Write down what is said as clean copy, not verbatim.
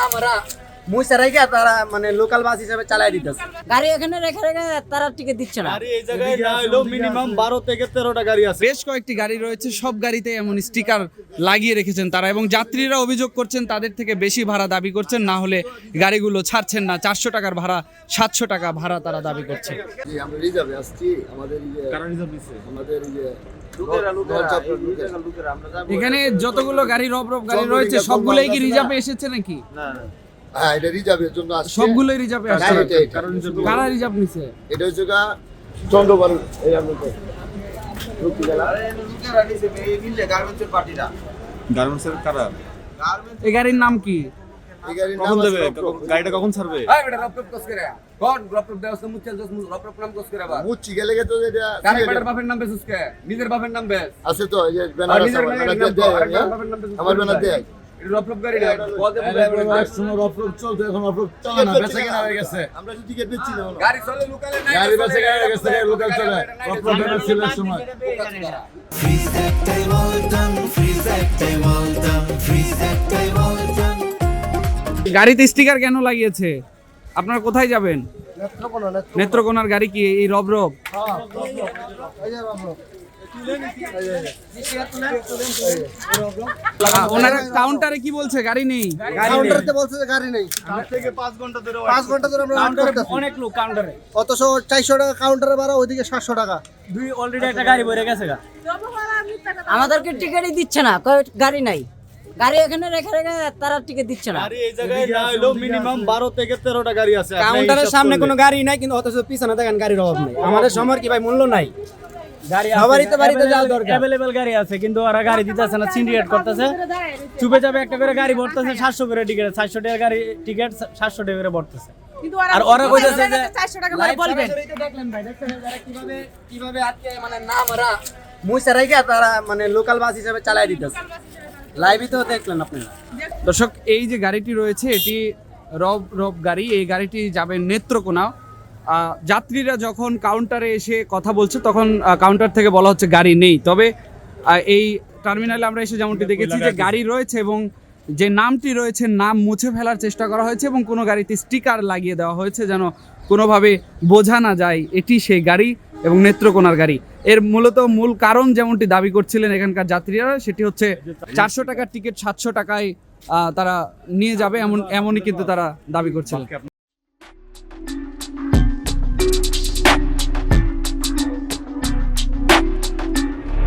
নাম ওরা মুইসা রাইখা তারা মানে লোকাল বাস হিসেবে চালাই দিতেছে। গাড়ি এখানে রেখে রেখে তারা টিকিট দিচ্ছে না। গাড়ি এই জায়গায় না হইলেও মিনিমাম 12 থেকে 13টা গাড়ি আছে। বেশ কয়েকটি গাড়ি রয়েছে, সব গাড়িতে এমন স্টিকার লাগিয়ে রেখেছেন তারা, এবং যাত্রীরা অভিযোগ করছেন তাদের থেকে বেশি ভাড়া দাবি করছেন, না হলে গাড়িগুলো ছাড়ছেন না। 400 টাকার ভাড়া, 700 টাকা ভাড়া তারা দাবি করছে। আমরা রিজার্ভে আসছি, আমাদের আমাদের এখানে যতগুলো গাড়ি রব গাড়ি রয়েছে সবগুলোই কি রিজার্ভে এসেছে নাকি? হ্যাঁ, এটা রিজার্ভের জন্য আসছে। সবগুলোই রিজার্ভে আসছে। হ্যাঁ, এটা। কারা রিজার্ভ নিছে? এটা হচ্ছে চন্দ্রবার এই আমাদের গার্মেন্টসের কারা? এই গাড়ির নাম কি? এই গাড়ির কখন নাম দেবে? আছে গাড়িটা কখন ছাড়বে? এটা রপরপ কস করে কোন রপরপ দেওয়া আছে মুচল দস রপরপ নাম কস করে আবার মুচ্ছি গেলে তো এটা গাড়ি পাটার বাপের নাম বেসুস কে নিজের বাপের নাম বেস আছে তো, এই যে ব্যানার আছে, আমার ব্যানার দেয়। এটা রপরপ গাড়ি না বলতে রফরফ চলতে, এখন রফরফ চলে না, বেঁচে কেনা হয়ে গেছে। আমরা যদি টিকিট দিচ্ছি না, গাড়ি চলে লোকালে নাই গাড়ি বেঁচে কেনা হয়ে গেছে, লোকাল চলে। রফরফ ব্যানার ছিল এক সময়। গাড়িতে স্টিকার কেন লাগিয়েছে? আপনারা কোথায় যাবেন? নেত্রকোনার গাড়ি কি এই রব রব? ওনারা কাউন্টারে কি বলছে? গাড়ি নেই। কাউন্টারে বলছে যে গাড়ি নেই। আজ থেকে 5 ঘন্টা ধরে 5 ঘন্টা ধরে আমরা ওয়েট করতেছি। অনেক লোক কাউন্টারে অথচ 400 টাকা কাউন্টারে ভাড়া, ওইদিকে 700 টাকা। দুই অলরেডি একটা গাড়ি ভরে গেছে গা। আমাদেরকে টিকিটই দিচ্ছে না, কয় গাড়ি নাই। গাড়ি এখানে রেখে রেখে তারা টিকিট দিচ্ছে না। গাড়ি এই জায়গায় না হইলেও মিনিমাম 12 থেকে 13টা গাড়ি আছে। কাউন্টারের সামনে কোনো গাড়ি নাই, কিন্তু অথচ পিছনে দেখেন গাড়ির অভাব নাই। আমাদের সময়ের কি ভাই মূল্য নাই? গাড়ি সবারই তো বাড়িতে যাওয়া দরকার। अवेलेबल গাড়ি আছে, কিন্তু ওরা গাড়ি দিতেছে না, সিন্ডিকেট করতেছে। চুপে যাবে একটা করে গাড়ি ভরতেছে 700 করে টিকিট, 400 টাকা গাড়ি টিকিট 700 টাকা করে ভরতেছে। আর ওরা কইতাছে যে 400 টাকা করে বলবেন। দেখলেন ভাই, দেখছেন যারা কিভাবে আজকে মানে নাম ওরা মুইসা রাইখা তারা মানে লোকাল বাস হিসেবে চালাই দিতেছে। লাইভই তো দেখলেন আপনারা। দর্শক, এই যে গাড়িটি রয়েছে এটি রব রব গাড়ি। এই গাড়িটি যাবে নেত্রকোনা। যাত্রীরা যখন কাউন্টারে এসে কথা বলছে তখন কাউন্টার থেকে বলা হচ্ছে গাড়ি নেই। তবে এই টার্মিনালে আমরা এসে যেমনটি দেখেছি যে গাড়ি রয়েছে, এবং যে নামটি রয়েছে নাম মুছে ফেলার চেষ্টা করা হয়েছে, এবং কোনো গাড়িতে স্টিকার লাগিয়ে দেওয়া হয়েছে যেন কোনোভাবে বোঝা না যায় এটি সেই গাড়ি এবং নেত্রকোনার গাড়ি। এর মূল কারণ যেমনটি দাবি করছিলেন এখানকার যাত্রীরা, সেটি হচ্ছে 400 টাকার টিকিট 700 টাকায় তারা নিয়ে যাবে, এমনই কিন্তু তারা দাবি করছিলেন।